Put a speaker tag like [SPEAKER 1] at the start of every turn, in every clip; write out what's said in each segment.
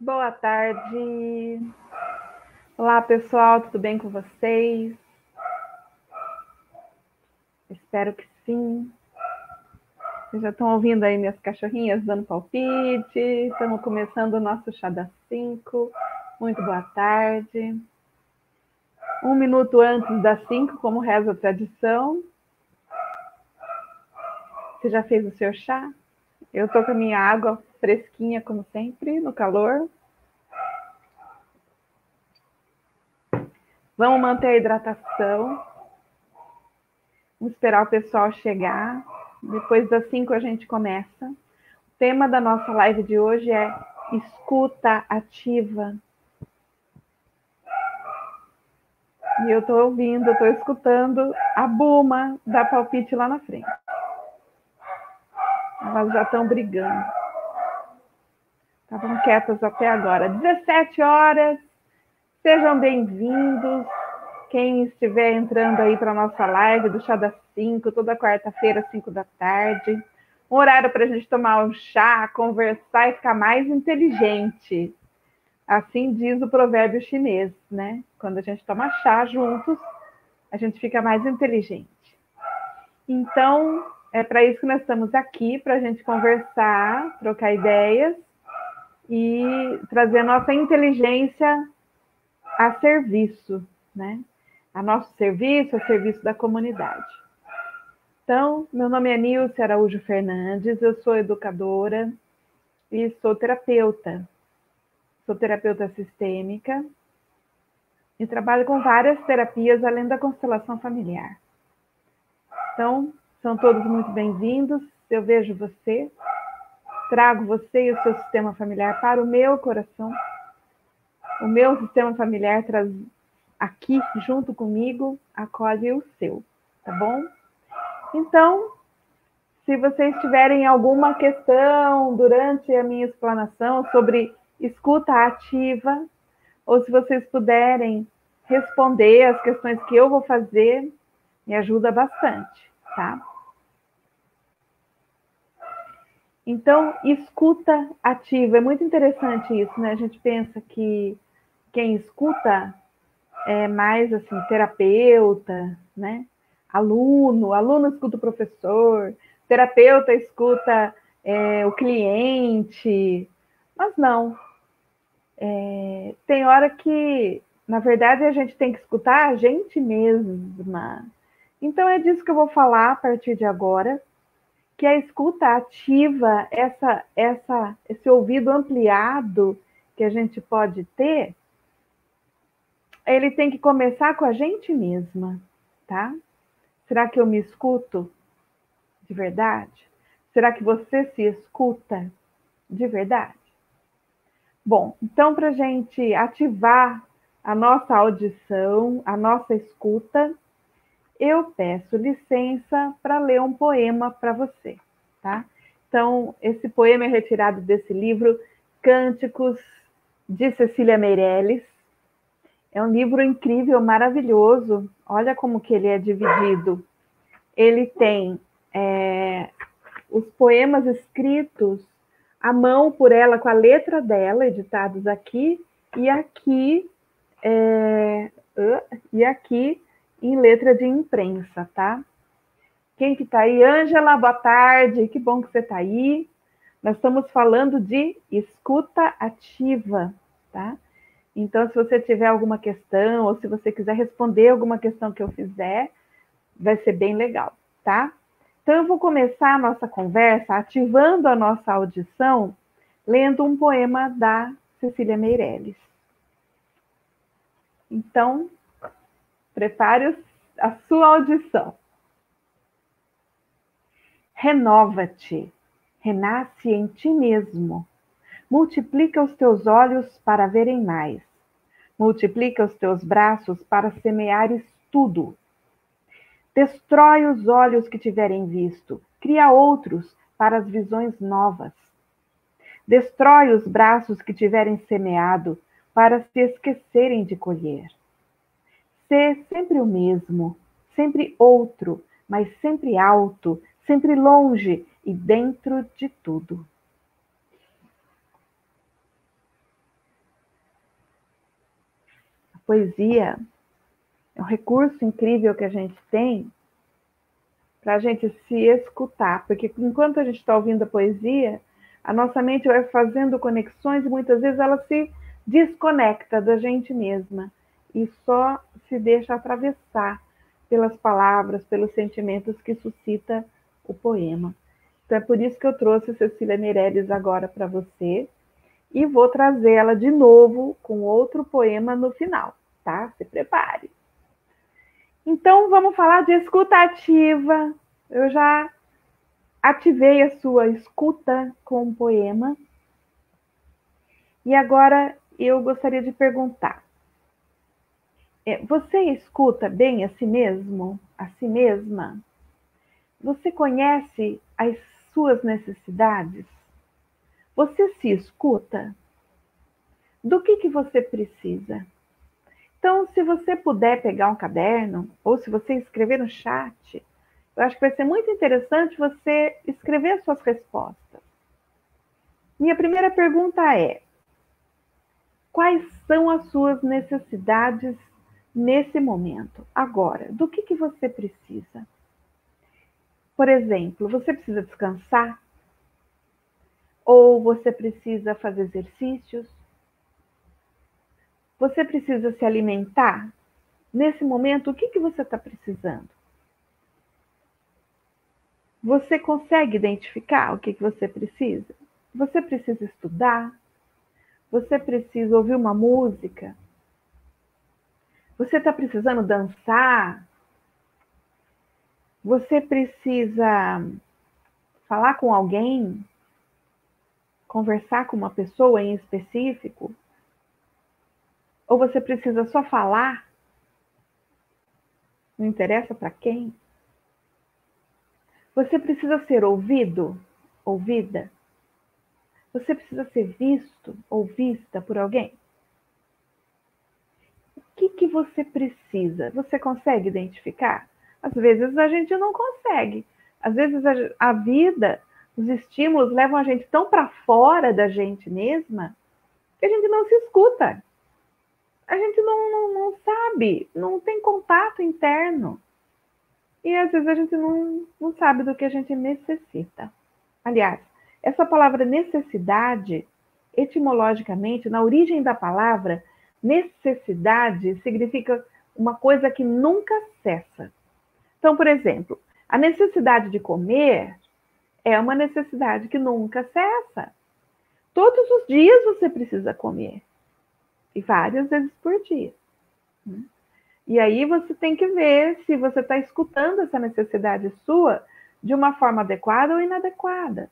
[SPEAKER 1] Boa tarde. Olá, pessoal, tudo bem com vocês? Espero que sim. Vocês já estão ouvindo aí minhas cachorrinhas dando palpite. Estamos começando o nosso chá das 5. Muito boa tarde. 1 minuto antes das 5, como reza a tradição. Você já fez o seu chá? Eu estou com a minha água fresquinha, como sempre, no calor. Vamos manter a hidratação. Vamos esperar o pessoal chegar. Depois das 5 a gente começa. O tema da nossa live de hoje é escuta ativa. E eu estou ouvindo, estou escutando a Buma dar palpite lá na frente. Elas já estão brigando. Estavam quietas até agora. 17 horas. Sejam bem-vindos. Quem estiver entrando aí para a nossa live do Chá das 5, toda quarta-feira, 5 da tarde. Um horário para a gente tomar um chá, conversar e ficar mais inteligente. Assim diz o provérbio chinês, né? Quando a gente toma chá juntos, a gente fica mais inteligente. Então, é para isso que nós estamos aqui, para a gente conversar, trocar ideias e trazer a nossa inteligência a serviço, né? A nosso serviço, a serviço da comunidade. Então, meu nome é Nilce Araújo Fernandes, eu sou educadora e sou terapeuta. Sou terapeuta sistêmica e trabalho com várias terapias além da constelação familiar. Então, são todos muito bem-vindos. Eu vejo você, trago você e o seu sistema familiar para o meu coração. O meu sistema familiar traz aqui, junto comigo, acolhe o seu, tá bom? Então, se vocês tiverem alguma questão durante a minha explanação sobre escuta ativa, ou se vocês puderem responder as questões que eu vou fazer, me ajuda bastante, tá? Então, escuta ativa, é muito interessante isso, né? A gente pensa que quem escuta é mais, assim, terapeuta, né? Aluno escuta o professor, terapeuta escuta o cliente, mas não. Tem hora que, na verdade, a gente tem que escutar a gente mesma. Então, é disso que eu vou falar a partir de agora, que a escuta ativa, esse ouvido ampliado que a gente pode ter, ele tem que começar com a gente mesma, tá? Será que eu me escuto de verdade? Será que você se escuta de verdade? Bom, então, para a gente ativar a nossa audição, a nossa escuta, eu peço licença para ler um poema para você, tá? Então, esse poema é retirado desse livro Cânticos de Cecília Meirelles. É um livro incrível, maravilhoso. Olha como que ele é dividido. Ele tem os poemas escritos à mão por ela, com a letra dela, editados aqui, e aqui, e aqui em letra de imprensa, tá? Quem que tá aí? Ângela, boa tarde, que bom que você tá aí. Nós estamos falando de escuta ativa, tá? Então, se você tiver alguma questão, ou se você quiser responder alguma questão que eu fizer, vai ser bem legal, tá? Então, eu vou começar a nossa conversa ativando a nossa audição, lendo um poema da Cecília Meirelles. Então, prepare a sua audição. Renova-te, renasce em ti mesmo. Multiplica os teus olhos para verem mais. Multiplica os teus braços para semeares tudo. Destrói os olhos que tiverem visto, cria outros para as visões novas. Destrói os braços que tiverem semeado, para se esquecerem de colher. Sê sempre o mesmo, sempre outro, mas sempre alto, sempre longe e dentro de tudo. poesia é um recurso incrível que a gente tem para a gente se escutar, porque enquanto a gente está ouvindo a poesia, a nossa mente vai fazendo conexões e muitas vezes ela se desconecta da gente mesma e só se deixa atravessar pelas palavras, pelos sentimentos que suscita o poema. Então é por isso que eu trouxe Cecília Meirelles agora para você e vou trazê-la de novo com outro poema no final, tá? Se prepare. Então, vamos falar de escuta ativa. Eu já ativei a sua escuta com um poema. E agora eu gostaria de perguntar. Você escuta bem a si mesmo, a si mesma? Você conhece as suas necessidades? Você se escuta? Do que você precisa? Então, se você puder pegar um caderno, ou se você escrever no chat, eu acho que vai ser muito interessante você escrever as suas respostas. Minha primeira pergunta é: quais são as suas necessidades nesse momento, agora? Do que você precisa? Por exemplo, você precisa descansar? Ou você precisa fazer exercícios? Você precisa se alimentar? Nesse momento, o que você está precisando? Você consegue identificar o que você precisa? Você precisa estudar? Você precisa ouvir uma música? Você está precisando dançar? Você precisa falar com alguém? Conversar com uma pessoa em específico? Ou você precisa só falar? Não interessa para quem? Você precisa ser ouvido? Ouvida? Você precisa ser visto ou vista por alguém? O que você precisa? Você consegue identificar? Às vezes a gente não consegue. Às vezes a vida, os estímulos levam a gente tão para fora da gente mesma que a gente não se escuta. A gente não sabe, não tem contato interno. E às vezes a gente não sabe do que a gente necessita. Aliás, essa palavra necessidade, etimologicamente, na origem da palavra, necessidade significa uma coisa que nunca cessa. Então, por exemplo, a necessidade de comer é uma necessidade que nunca cessa. Todos os dias você precisa comer. E várias vezes por dia. E aí você tem que ver se você está escutando essa necessidade sua de uma forma adequada ou inadequada.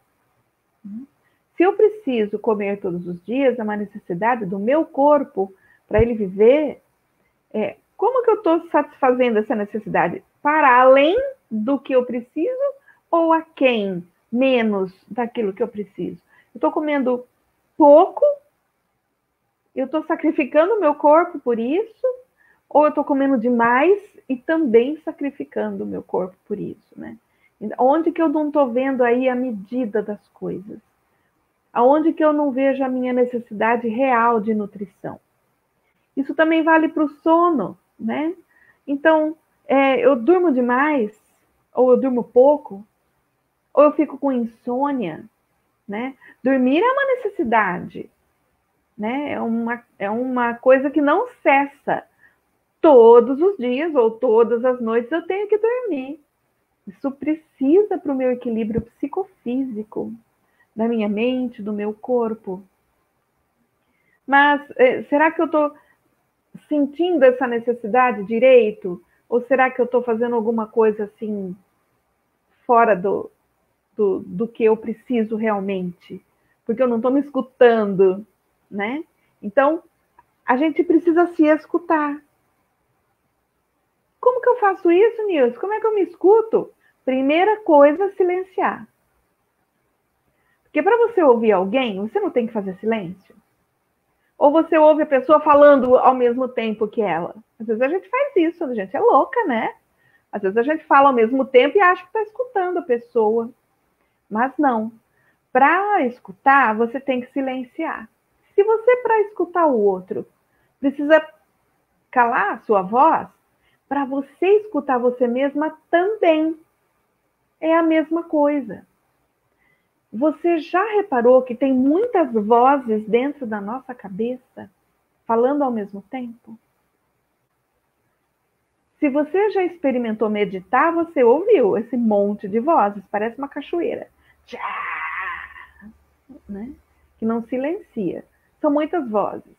[SPEAKER 1] Se eu preciso comer todos os dias, é uma necessidade do meu corpo para ele viver, como que eu estou satisfazendo essa necessidade? Para além do que eu preciso ou a quem? Menos daquilo que eu preciso? Eu estou comendo pouco? Eu estou sacrificando o meu corpo por isso? Ou eu estou comendo demais e também sacrificando o meu corpo por isso, né? Onde que eu não estou vendo aí a medida das coisas? Aonde que eu não vejo a minha necessidade real de nutrição? Isso também vale para o sono, né? Então, eu durmo demais, ou eu durmo pouco, ou eu fico com insônia, né? Dormir é uma necessidade, né? É uma coisa que não cessa. Todos os dias ou todas as noites eu tenho que dormir. Isso precisa para o meu equilíbrio psicofísico, da minha mente, do meu corpo. Mas será que eu estou sentindo essa necessidade direito? Ou será que eu estou fazendo alguma coisa assim fora do que eu preciso realmente? Porque eu não estou me escutando, né? Então, a gente precisa se escutar. Como que eu faço isso, Nilson? Como é que eu me escuto? Primeira coisa, silenciar. Porque para você ouvir alguém, você não tem que fazer silêncio. Ou você ouve a pessoa falando ao mesmo tempo que ela. Às vezes a gente faz isso, a gente é louca, né? Às vezes a gente fala ao mesmo tempo e acha que está escutando a pessoa. Mas não. Para escutar, você tem que silenciar. Se você, para escutar o outro, precisa calar a sua voz para você escutar você mesma também. É a mesma coisa. Você já reparou que tem muitas vozes dentro da nossa cabeça falando ao mesmo tempo? Se você já experimentou meditar, você ouviu esse monte de vozes, parece uma cachoeira, né? Que não silencia. São muitas vozes.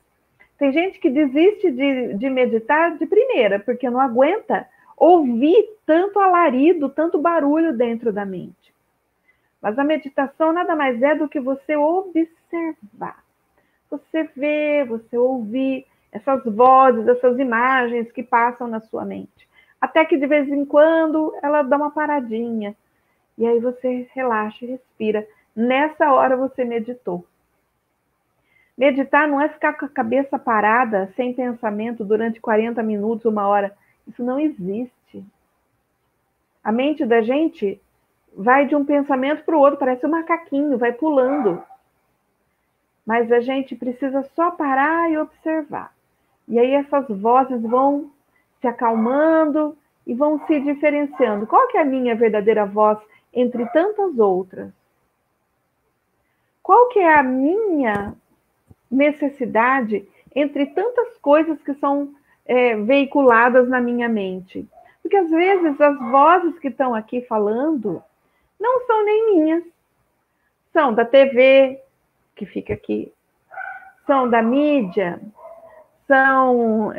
[SPEAKER 1] Tem gente que desiste de meditar de primeira, porque não aguenta ouvir tanto alarido, tanto barulho dentro da mente. Mas a meditação nada mais é do que você observar. Você ver, você ouvir essas vozes, essas imagens que passam na sua mente. Até que de vez em quando ela dá uma paradinha. E aí você relaxa e respira. Nessa hora você meditou. Meditar não é ficar com a cabeça parada, sem pensamento, durante 40 minutos, 1 hora. Isso não existe. A mente da gente vai de um pensamento para o outro, parece um macaquinho, vai pulando. Mas a gente precisa só parar e observar. E aí essas vozes vão se acalmando e vão se diferenciando. Qual que é a minha verdadeira voz entre tantas outras? Qual que é a minha necessidade entre tantas coisas que são veiculadas na minha mente? Porque às vezes as vozes que estão aqui falando não são nem minhas. São da TV, que fica aqui. São da mídia. São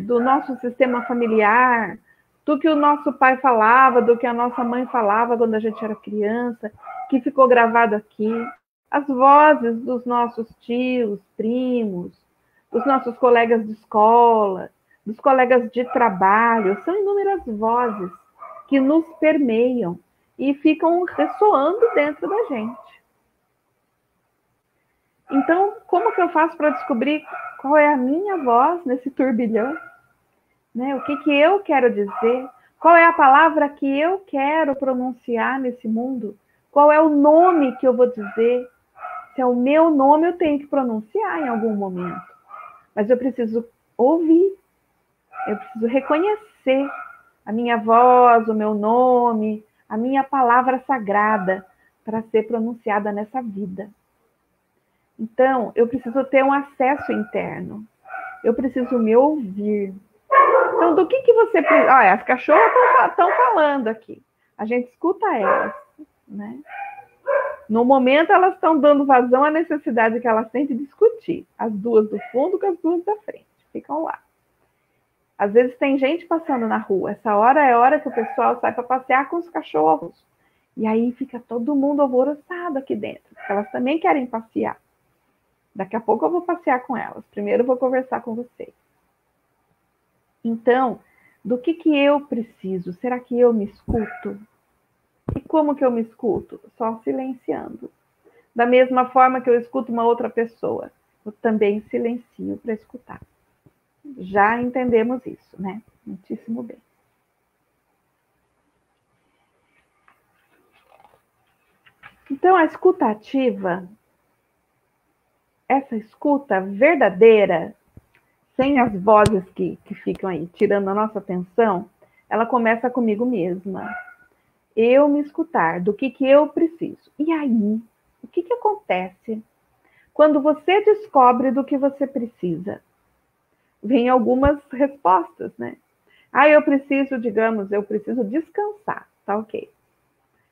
[SPEAKER 1] do nosso sistema familiar. Do que o nosso pai falava, do que a nossa mãe falava quando a gente era criança, que ficou gravado aqui. As vozes dos nossos tios, primos, dos nossos colegas de escola, dos colegas de trabalho, são inúmeras vozes que nos permeiam e ficam ressoando dentro da gente. Então, como que eu faço para descobrir qual é a minha voz nesse turbilhão? Né? O que eu quero dizer? Qual é a palavra que eu quero pronunciar nesse mundo? Qual é o nome que eu vou dizer? Se é o meu nome, eu tenho que pronunciar em algum momento. Mas eu preciso ouvir. Eu preciso reconhecer a minha voz, o meu nome, a minha palavra sagrada para ser pronunciada nessa vida. Então, eu preciso ter um acesso interno. Eu preciso me ouvir. Então, do que você precisa? Olha, as cachorras estão falando aqui. A gente escuta elas, né? No momento, elas estão dando vazão à necessidade que elas têm de discutir. As duas do fundo com as duas da frente. Ficam lá. Às vezes tem gente passando na rua. Essa hora é a hora que o pessoal sai para passear com os cachorros. E aí fica todo mundo alvoroçado aqui dentro. Porque elas também querem passear. Daqui a pouco eu vou passear com elas. Primeiro eu vou conversar com vocês. Então, do que eu preciso? Será que eu me escuto? E como que eu me escuto? Só silenciando. Da mesma forma que eu escuto uma outra pessoa, eu também silencio para escutar. Já entendemos isso, né? Muitíssimo bem. Então, a escuta ativa, essa escuta verdadeira, sem as vozes que ficam aí tirando a nossa atenção, ela começa comigo mesma. Eu me escutar do que eu preciso. E aí, o que acontece quando você descobre do que você precisa? Vem algumas respostas, né? Eu preciso, digamos, eu preciso descansar, tá ok.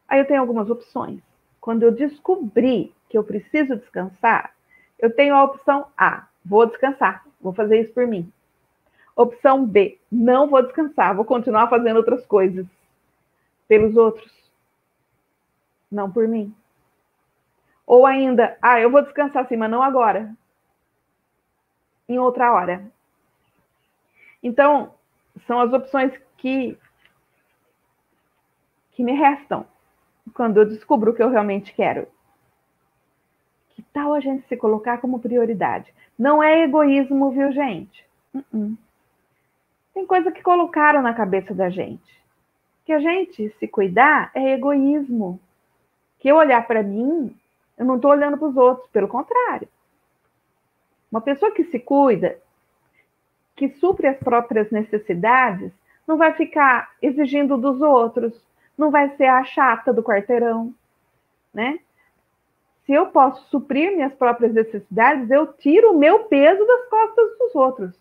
[SPEAKER 1] Aí eu tenho algumas opções. Quando eu descobri que eu preciso descansar, eu tenho a opção A, vou descansar, vou fazer isso por mim. Opção B, não vou descansar, vou continuar fazendo outras coisas pelos outros, não por mim. Ou ainda, eu vou descansar sim, mas não agora, em outra hora. Então, são as opções que me restam quando eu descubro o que eu realmente quero. Que tal a gente se colocar como prioridade? Não é egoísmo, viu, gente? Tem coisa que colocaram na cabeça da gente. Que a gente se cuidar é egoísmo. Que eu olhar para mim, eu não estou olhando para os outros, pelo contrário. Uma pessoa que se cuida, que supre as próprias necessidades não vai ficar exigindo dos outros, não vai ser a chata do quarteirão, né? Se eu posso suprir minhas próprias necessidades, eu tiro o meu peso das costas dos outros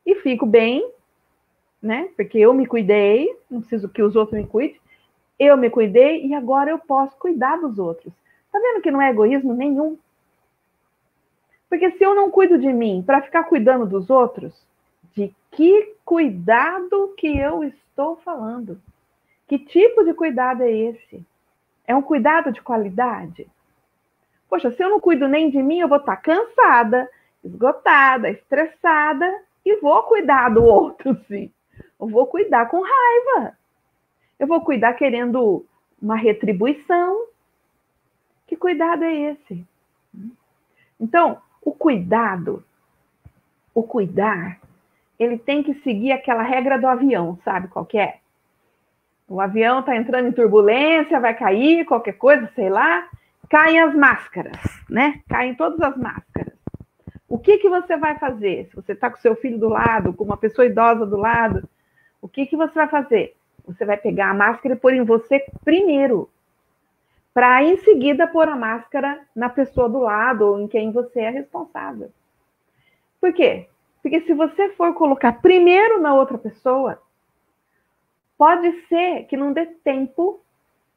[SPEAKER 1] e fico bem, né? Porque eu me cuidei, não preciso que os outros me cuidem. Eu me cuidei e agora eu posso cuidar dos outros. Tá vendo que não é egoísmo nenhum? Porque se eu não cuido de mim para ficar cuidando dos outros, de que cuidado que eu estou falando? Que tipo de cuidado é esse? É um cuidado de qualidade? Poxa, se eu não cuido nem de mim, eu vou estar cansada, esgotada, estressada e vou cuidar do outro, sim. Eu vou cuidar com raiva. Eu vou cuidar querendo uma retribuição. Que cuidado é esse? Então, o cuidar, ele tem que seguir aquela regra do avião, sabe qual que é? O avião está entrando em turbulência, vai cair, qualquer coisa, sei lá, caem as máscaras, né? Caem todas as máscaras. O que você vai fazer? Se você está com seu filho do lado, com uma pessoa idosa do lado, o que você vai fazer? Você vai pegar a máscara e pôr em você primeiro, para em seguida pôr a máscara na pessoa do lado ou em quem você é responsável. Por quê? Porque se você for colocar primeiro na outra pessoa, pode ser que não dê tempo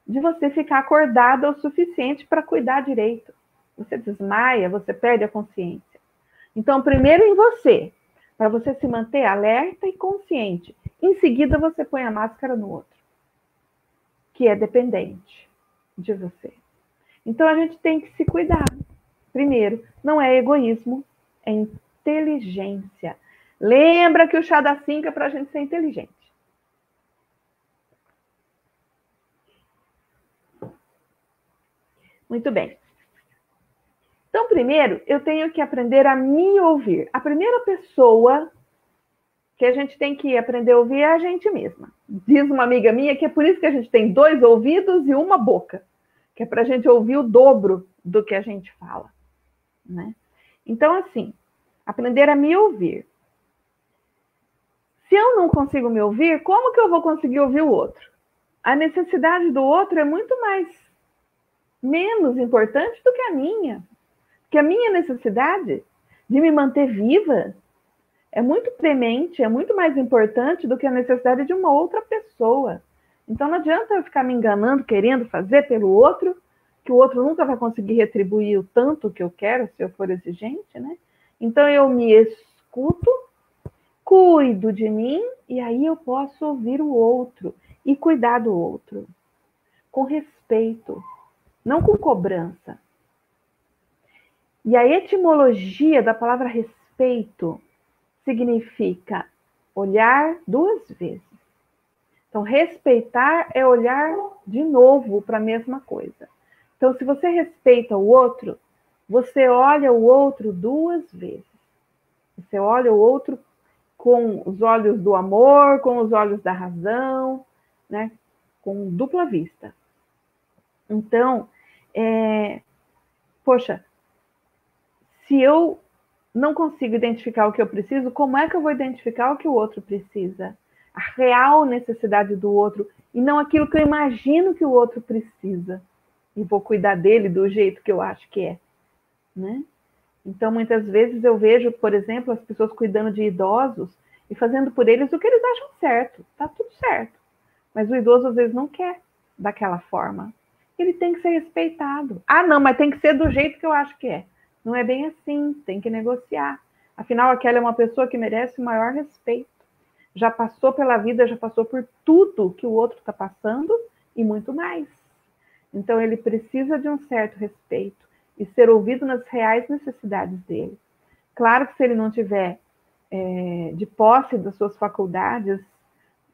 [SPEAKER 1] de você ficar acordada o suficiente para cuidar direito. Você desmaia, você perde a consciência. Então, primeiro em você, para você se manter alerta e consciente. Em seguida, você põe a máscara no outro, que é dependente de você. Então, a gente tem que se cuidar. Primeiro, não é egoísmo, é inteligência. Lembra que o chá das 5 é para a gente ser inteligente. Muito bem. Então, primeiro, eu tenho que aprender a me ouvir. A primeira pessoa que a gente tem que aprender a ouvir é a gente mesma. Diz uma amiga minha que é por isso que a gente tem 2 ouvidos e uma boca, que é para a gente ouvir o dobro do que a gente fala, né? Então, assim, aprender a me ouvir. Se eu não consigo me ouvir, como que eu vou conseguir ouvir o outro? A necessidade do outro é muito menos importante do que a minha. Porque a minha necessidade de me manter viva é muito premente, é muito mais importante do que a necessidade de uma outra pessoa. Então não adianta eu ficar me enganando, querendo fazer pelo outro, que o outro nunca vai conseguir retribuir o tanto que eu quero, se eu for exigente, né? Então eu me escuto, cuido de mim, e aí eu posso ouvir o outro e cuidar do outro. Com respeito, não com cobrança. E a etimologia da palavra respeito significa olhar 2 vezes. Então, respeitar é olhar de novo para a mesma coisa. Então, se você respeita o outro, você olha o outro 2 vezes. Você olha o outro com os olhos do amor, com os olhos da razão, né? Com dupla vista. Então, poxa, se eu não consigo identificar o que eu preciso, como é que eu vou identificar o que o outro precisa? A real necessidade do outro, e não aquilo que eu imagino que o outro precisa. E vou cuidar dele do jeito que eu acho que é, né? Então, muitas vezes eu vejo, por exemplo, as pessoas cuidando de idosos e fazendo por eles o que eles acham certo. Tá tudo certo. Mas o idoso, às vezes, não quer daquela forma. Ele tem que ser respeitado. Ah, não, mas tem que ser do jeito que eu acho que é. Não é bem assim, tem que negociar. Afinal, aquela é uma pessoa que merece o maior respeito. Já passou pela vida, já passou por tudo que o outro está passando e muito mais. Então, ele precisa de um certo respeito e ser ouvido nas reais necessidades dele. Claro que se ele não tiver de posse das suas faculdades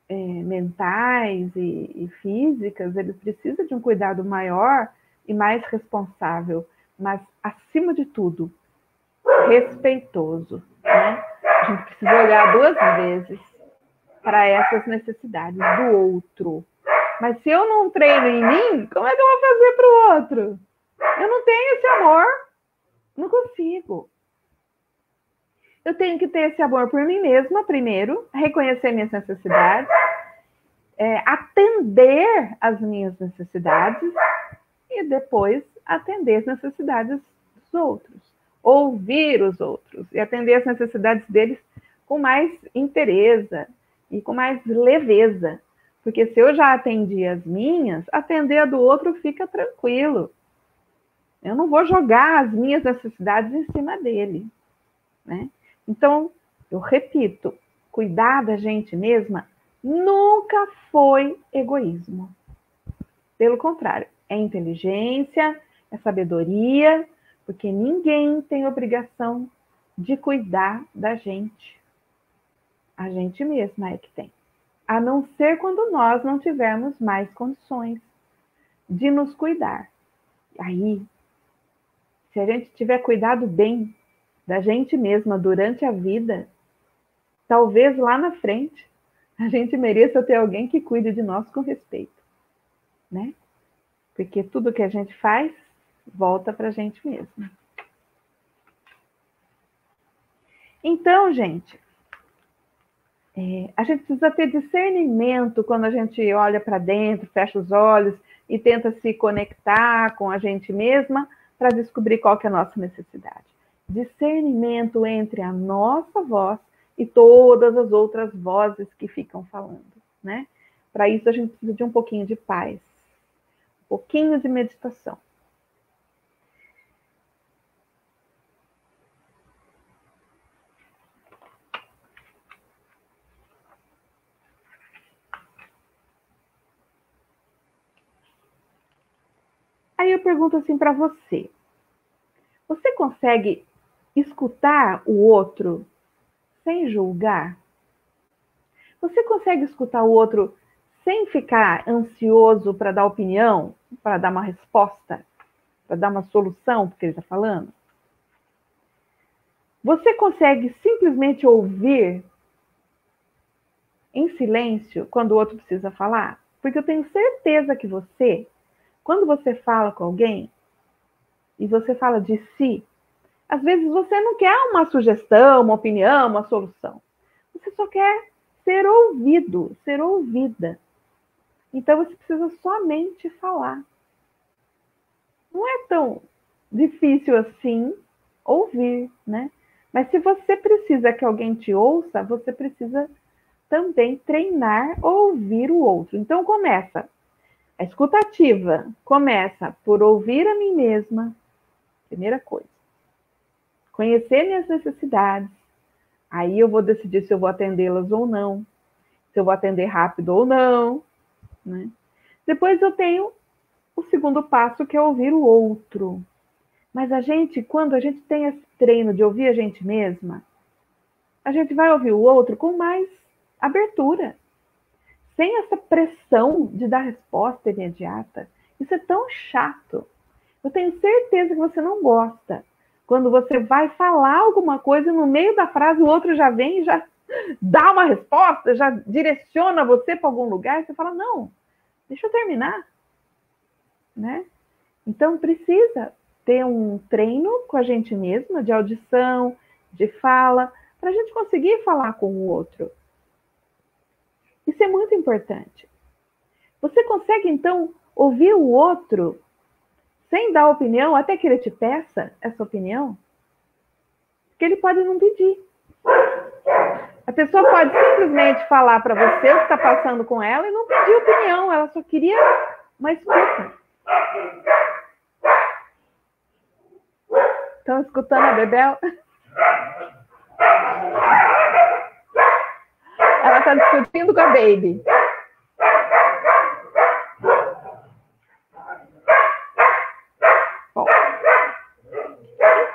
[SPEAKER 1] mentais e físicas, ele precisa de um cuidado maior e mais responsável, mas, acima de tudo, respeitoso, né? A gente precisa olhar 2 vezes para essas necessidades do outro. Mas se eu não treino em mim, como é que eu vou fazer para o outro? Eu não tenho esse amor. Não consigo. Eu tenho que ter esse amor por mim mesma, primeiro, reconhecer minhas necessidades, atender às minhas necessidades e depois atender as necessidades dos outros. Ouvir os outros e atender as necessidades deles com mais interesse e com mais leveza. Porque se eu já atendi as minhas, atender a do outro fica tranquilo. Eu não vou jogar as minhas necessidades em cima dele, né? Então, eu repito, cuidar da gente mesma nunca foi egoísmo. Pelo contrário, é inteligência, é sabedoria, porque ninguém tem obrigação de cuidar da gente. A gente mesma é que tem. A não ser quando nós não tivermos mais condições de nos cuidar. Aí, se a gente tiver cuidado bem da gente mesma durante a vida, talvez lá na frente a gente mereça ter alguém que cuide de nós com respeito, né? Porque tudo que a gente faz volta para a gente mesma. Então, gente, a gente precisa ter discernimento quando a gente olha para dentro, fecha os olhos e tenta se conectar com a gente mesma para descobrir qual que é a nossa necessidade. Discernimento entre a nossa voz e todas as outras vozes que ficam falando, né? Para isso a gente precisa de um pouquinho de paz, um pouquinho de meditação. Aí eu pergunto assim para você: você consegue escutar o outro sem julgar? Você consegue escutar o outro sem ficar ansioso para dar opinião, para dar uma resposta, para dar uma solução para o que ele está falando? Você consegue simplesmente ouvir em silêncio quando o outro precisa falar? Porque eu tenho certeza que você, quando você fala com alguém e você fala de si, às vezes você não quer uma sugestão, uma opinião, uma solução. Você só quer ser ouvido, ser ouvida. Então você precisa somente falar. Não é tão difícil assim ouvir, né? Mas se você precisa que alguém te ouça, você precisa também treinar ouvir o outro. Então começa. A escutativa começa por ouvir a mim mesma, primeira coisa. Conhecer minhas necessidades. Aí eu vou decidir se eu vou atendê-las ou não. Se eu vou atender rápido ou não, né? Depois eu tenho o segundo passo, que é ouvir o outro. Mas quando a gente tem esse treino de ouvir a gente mesma, a gente vai ouvir o outro com mais abertura. Sem essa pressão de dar resposta imediata. Isso é tão chato. Eu tenho certeza que você não gosta. Quando você vai falar alguma coisa, no meio da frase, o outro já vem e já dá uma resposta, já direciona você para algum lugar, e você fala, não, deixa eu terminar. Né? Então, precisa ter um treino com a gente mesma, de audição, de fala, para a gente conseguir falar com o outro. Isso é muito importante. Você consegue, então, ouvir o outro sem dar opinião, até que ele te peça essa opinião? Porque ele pode não pedir. A pessoa pode simplesmente falar para você o que está passando com ela e não pedir opinião, ela só queria uma escuta. Estão escutando a Bebel? Ela está discutindo com a Baby. Bom,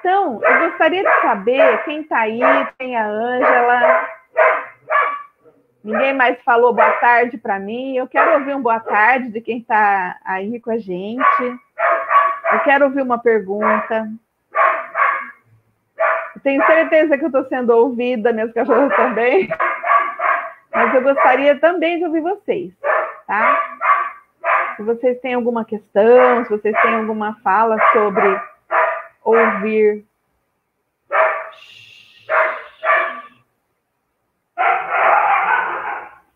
[SPEAKER 1] então, eu gostaria de saber quem está aí. Tem a Ângela. Ninguém mais falou boa tarde para mim. Eu quero ouvir um boa tarde de quem está aí com a gente. Eu quero ouvir uma pergunta. Eu tenho certeza que eu estou sendo ouvida, minhas cachorras também. Mas eu gostaria também de ouvir vocês, tá? Se vocês têm alguma questão, se vocês têm alguma fala sobre ouvir.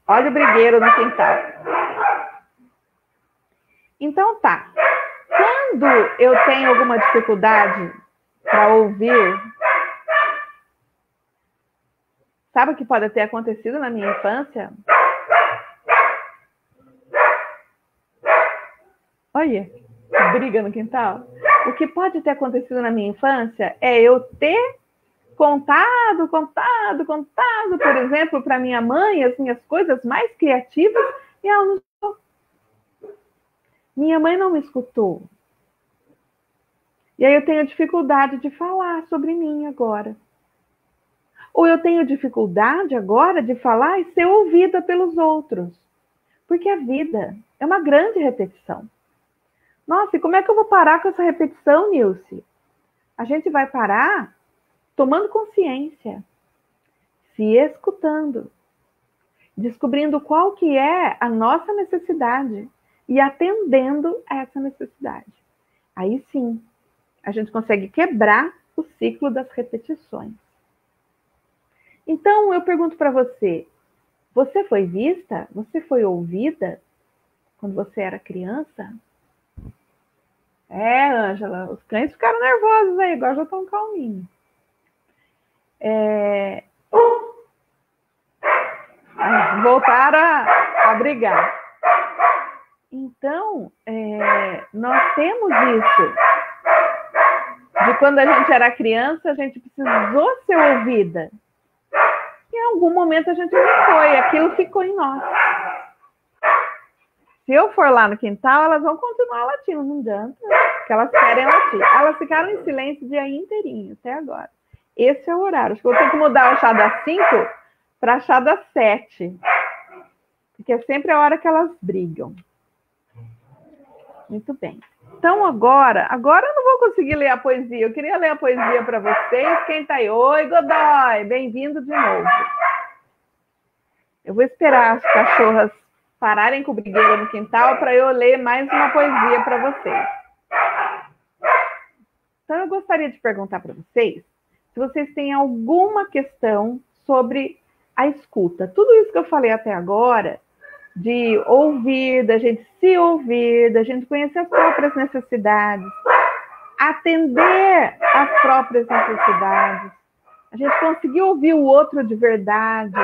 [SPEAKER 1] Olha o brigueiro no quintal. Então tá. Quando eu tenho alguma dificuldade para ouvir, sabe o que pode ter acontecido na minha infância? Olha, briga no quintal. O que pode ter acontecido na minha infância é eu ter contado, por exemplo, para minha mãe as minhas coisas mais criativas e ela não escutou. Minha mãe não me escutou. E aí eu tenho dificuldade de falar sobre mim agora. Ou eu tenho dificuldade agora de falar e ser ouvida pelos outros. Porque a vida é uma grande repetição. Nossa, e como é que eu vou parar com essa repetição, Nilce? A gente vai parar tomando consciência, se escutando, descobrindo qual que é a nossa necessidade e atendendo a essa necessidade. Aí sim, a gente consegue quebrar o ciclo das repetições. Então, eu pergunto para você, você foi vista? Você foi ouvida quando você era criança? Ângela, os cães ficaram nervosos aí, agora já estão calminhos. Voltaram a brigar. Então, nós temos isso. De quando a gente era criança, a gente precisou ser ouvida. Em algum momento a gente não foi, aquilo ficou em nós. Se eu for lá no quintal, elas vão continuar latindo, não adianta, porque elas querem latir. Elas ficaram em silêncio o dia inteirinho, até agora. Esse é o horário. Acho que vou ter que mudar o chá das 5 para chá das 7. Porque é sempre a hora que elas brigam. Muito bem. Então, agora eu não vou conseguir ler a poesia. Eu queria ler a poesia para vocês. Quem está aí? Oi, Godoy! Bem-vindo de novo. Eu vou esperar as cachorras pararem com o brigueiro no quintal para eu ler mais uma poesia para vocês. Então, eu gostaria de perguntar para vocês se vocês têm alguma questão sobre a escuta. Tudo isso que eu falei até agora, de ouvir, da gente se ouvir, da gente conhecer as próprias necessidades, atender às próprias necessidades, a gente conseguir ouvir o outro de verdade,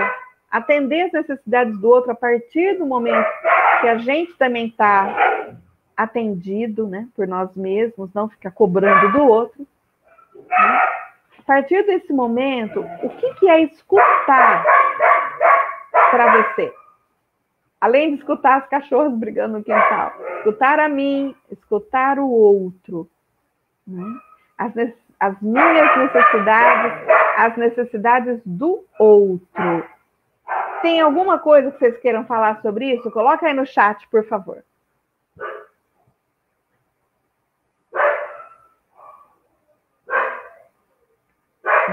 [SPEAKER 1] atender as necessidades do outro a partir do momento que a gente também está atendido, né, por nós mesmos, não ficar cobrando do outro. Né? A partir desse momento, o que é escutar para você? Além de escutar as cachorras brigando no quintal, escutar a mim, escutar o outro. Né? As minhas necessidades, as necessidades do outro. Tem alguma coisa que vocês queiram falar sobre isso? Coloca aí no chat, por favor.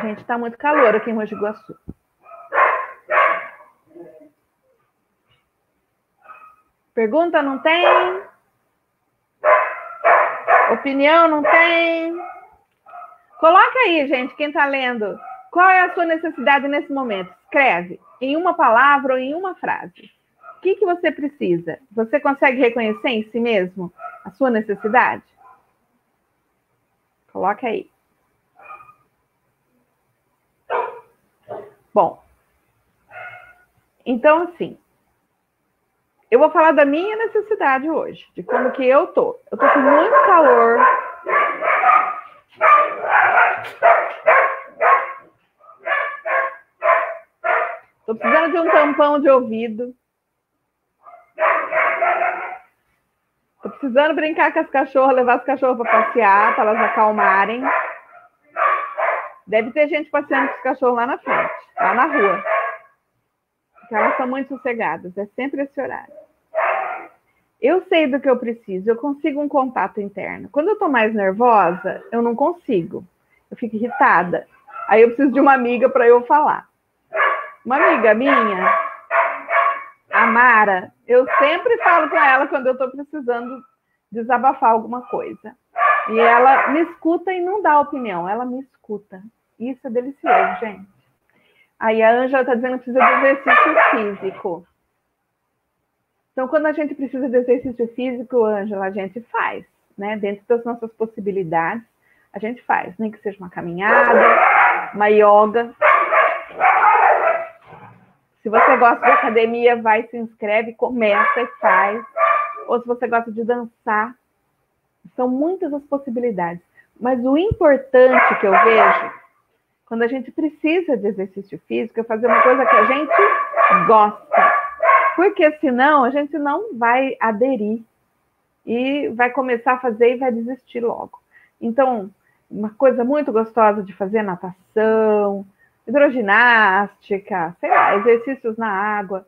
[SPEAKER 1] Gente, está muito calor aqui em Mogi Guaçu. Pergunta não tem? Opinião não tem? Coloca aí, gente, quem está lendo. Qual é a sua necessidade nesse momento? Escreve em uma palavra ou em uma frase. O que você precisa? Você consegue reconhecer em si mesmo a sua necessidade? Coloca aí. Bom, então assim, eu vou falar da minha necessidade hoje, de como que eu tô. Eu tô com muito calor. Tô precisando de um tampão de ouvido. Tô precisando brincar com as cachorras, levar as cachorras para passear, para elas acalmarem. Deve ter gente passeando com os cachorros lá na frente, lá na rua. Porque elas são muito sossegadas, é sempre esse horário. Eu sei do que eu preciso, eu consigo um contato interno. Quando eu tô mais nervosa, eu não consigo. Eu fico irritada. Aí eu preciso de uma amiga para eu falar. Uma amiga minha, a Mara, eu sempre falo com ela quando eu tô precisando desabafar alguma coisa. E ela me escuta e não dá opinião, ela me escuta. Isso é delicioso, gente. Aí a Ângela está dizendo que precisa de exercício físico. Então, quando a gente precisa de exercício físico, Ângela, a gente faz, né? Dentro das nossas possibilidades, a gente faz, nem que seja uma caminhada, uma yoga. Se você gosta de academia, vai, se inscreve, começa e faz. Ou se você gosta de dançar, são muitas as possibilidades. Mas o importante que eu vejo, quando a gente precisa de exercício físico, é fazer uma coisa que a gente gosta. Porque senão a gente não vai aderir e vai começar a fazer e vai desistir logo. Então, uma coisa muito gostosa de fazer é natação, hidroginástica, sei lá, exercícios na água.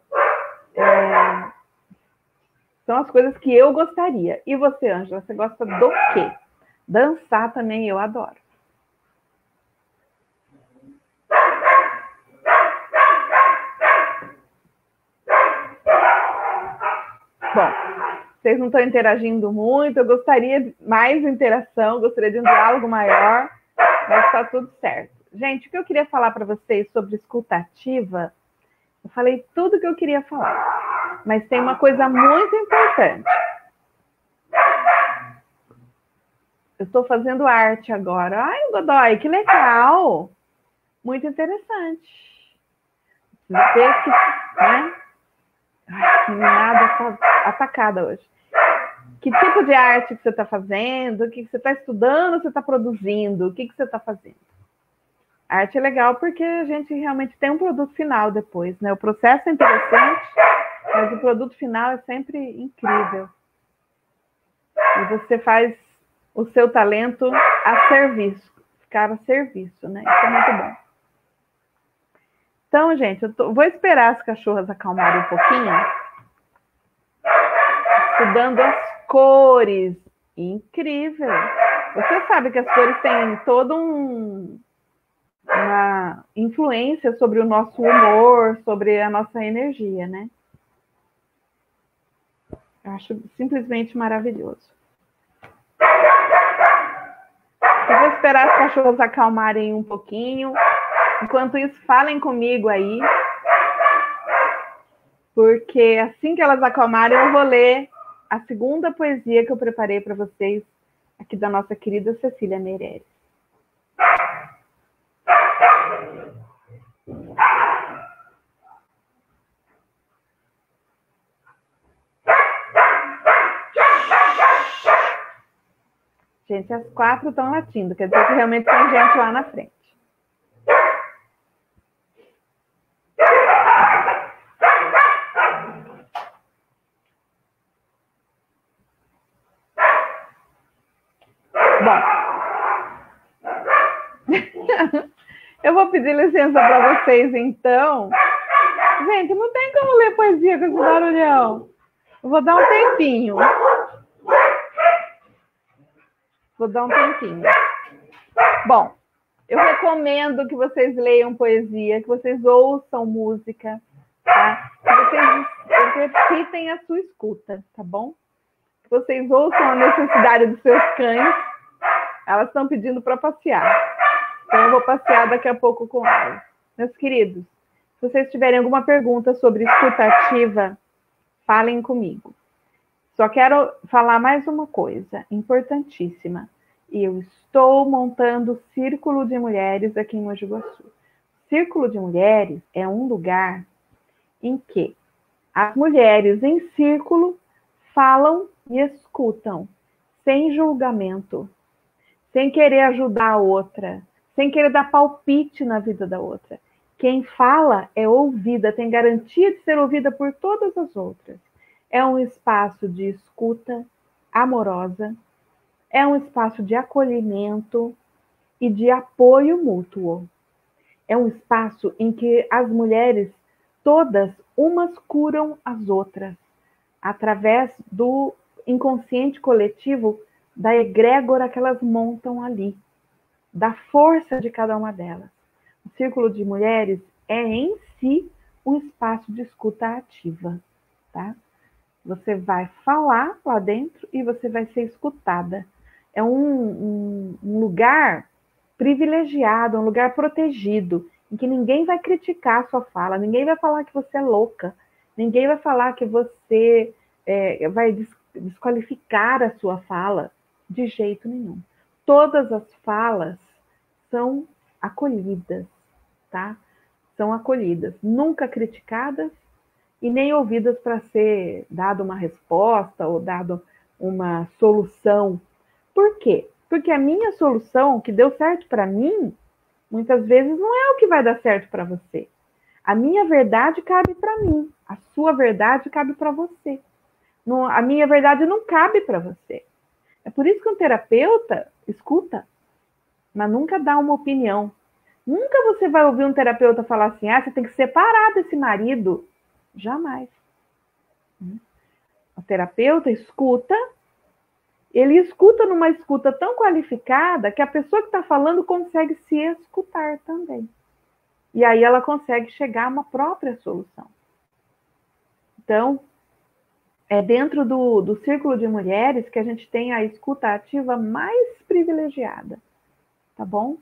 [SPEAKER 1] São as coisas que eu gostaria. E você, Ângela, você gosta do quê? Dançar também eu adoro. Bom, vocês não estão interagindo muito, eu gostaria de mais interação, gostaria de um diálogo maior, mas está tudo certo. Gente, o que eu queria falar para vocês sobre escuta ativa, eu falei tudo que eu queria falar, mas tem uma coisa muito importante. Eu estou fazendo arte agora. Ai, Godoy, que legal! Muito interessante. Preciso ver que, né? Ai, que nada está atacada hoje. Que tipo de arte que você está fazendo? O que você está estudando? Você está produzindo? O que você está fazendo? A arte é legal porque a gente realmente tem um produto final depois, né? O processo é interessante, mas o produto final é sempre incrível. E você faz o seu talento a serviço, ficar a serviço, né? Isso é muito bom. Então, gente, vou esperar as cachorras acalmarem um pouquinho. Estudando as cores. Incrível! Você sabe que as cores têm toda uma influência sobre o nosso humor, sobre a nossa energia, né? Eu acho simplesmente maravilhoso. Eu vou esperar as cachorras acalmarem um pouquinho. Enquanto isso, falem comigo aí. Porque assim que elas acalmarem, eu vou ler a segunda poesia que eu preparei para vocês, aqui da nossa querida Cecília Meirelles. Gente, as 4 estão latindo, quer dizer que realmente tem gente lá na frente. Bom, eu vou pedir licença para vocês, então. Gente, não tem como ler poesia com esse barulhão. Eu vou dar um tempinho. Bom, eu recomendo que vocês leiam poesia, que vocês ouçam música, tá? Que vocês exercitem a sua escuta, tá bom? Que vocês ouçam a necessidade dos seus cães. Elas estão pedindo para passear. Então, eu vou passear daqui a pouco com elas. Meus queridos, se vocês tiverem alguma pergunta sobre escuta ativa, falem comigo. Só quero falar mais uma coisa importantíssima. Eu estou montando o Círculo de Mulheres aqui em Mogi Guaçu. Círculo de Mulheres é um lugar em que as mulheres em círculo falam e escutam, sem julgamento, sem querer ajudar a outra, sem querer dar palpite na vida da outra. Quem fala é ouvida, tem garantia de ser ouvida por todas as outras. É um espaço de escuta amorosa, é um espaço de acolhimento e de apoio mútuo. É um espaço em que as mulheres todas, umas curam as outras, através do inconsciente coletivo, da egrégora que elas montam ali, da força de cada uma delas. O Círculo de Mulheres é em si um espaço de escuta ativa, tá? Você vai falar lá dentro e você vai ser escutada. É um lugar privilegiado, um lugar protegido, em que ninguém vai criticar a sua fala, ninguém vai falar que você é louca, Ninguém vai falar que você vai desqualificar a sua fala de jeito nenhum. Todas as falas são acolhidas, tá? São acolhidas, nunca criticadas e nem ouvidas para ser dado uma resposta ou dado uma solução. Por quê? Porque a minha solução, que deu certo para mim, muitas vezes não é o que vai dar certo para você. A minha verdade cabe para mim, a sua verdade cabe para você. Não, a minha verdade não cabe para você. É por isso que um terapeuta escuta, mas nunca dá uma opinião. Nunca você vai ouvir um terapeuta falar assim, você tem que separar desse marido. Jamais. O terapeuta escuta, ele escuta numa escuta tão qualificada que a pessoa que está falando consegue se escutar também. E aí ela consegue chegar a uma própria solução. Então, é dentro do círculo de mulheres que a gente tem a escuta ativa mais privilegiada. Tá bom?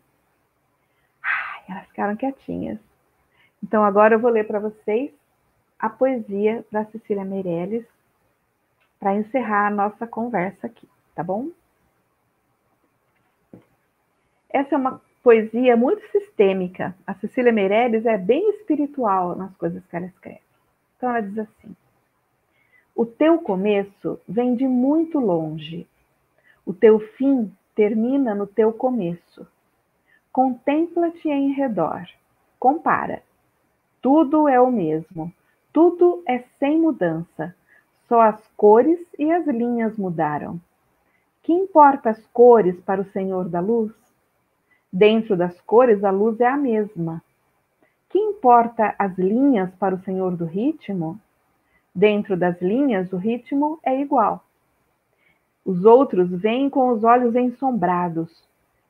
[SPEAKER 1] Elas ficaram quietinhas. Então, agora eu vou ler para vocês a poesia da Cecília Meirelles para encerrar a nossa conversa aqui, tá bom? Essa é uma poesia muito sistêmica. A Cecília Meirelles é bem espiritual nas coisas que ela escreve. Então, ela diz assim: o teu começo vem de muito longe. O teu fim termina no teu começo. Contempla-te em redor. Compara. Tudo é o mesmo. Tudo é sem mudança. Só as cores e as linhas mudaram. Que importa as cores para o Senhor da luz? Dentro das cores, a luz é a mesma. Que importa as linhas para o Senhor do ritmo? Dentro das linhas, o ritmo é igual. Os outros veem com os olhos ensombrados,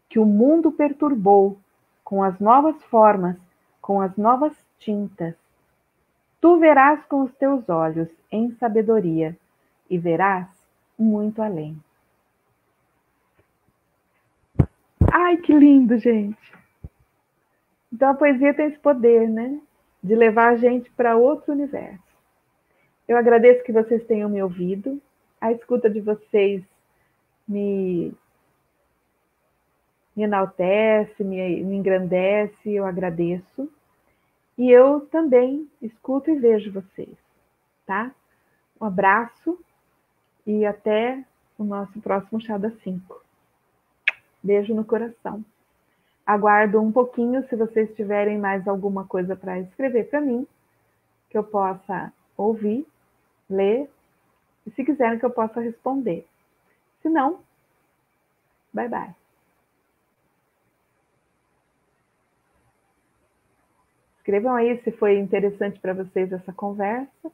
[SPEAKER 1] que o mundo perturbou, com as novas formas, com as novas tintas. Tu verás com os teus olhos, em sabedoria, e verás muito além. Ai, que lindo, gente! Então a poesia tem esse poder, né? De levar a gente para outro universo. Eu agradeço que vocês tenham me ouvido. A escuta de vocês me enaltece, me engrandece, eu agradeço. E eu também escuto e vejo vocês, tá? Um abraço e até o nosso próximo Chá das 5. Beijo no coração. Aguardo um pouquinho se vocês tiverem mais alguma coisa para escrever para mim, que eu possa ouvir, ler, e se quiserem que eu possa responder. Se não, bye bye. Escrevam aí se foi interessante para vocês essa conversa.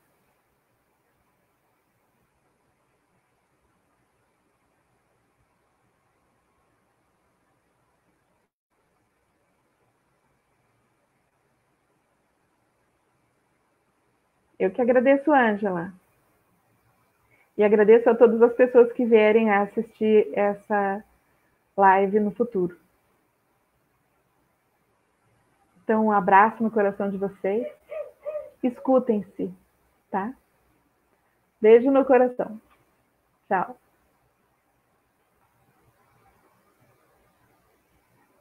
[SPEAKER 1] Eu que agradeço, Ângela. E agradeço a todas as pessoas que vierem a assistir essa live no futuro. Então, um abraço no coração de vocês. Escutem-se, tá? Beijo no coração. Tchau.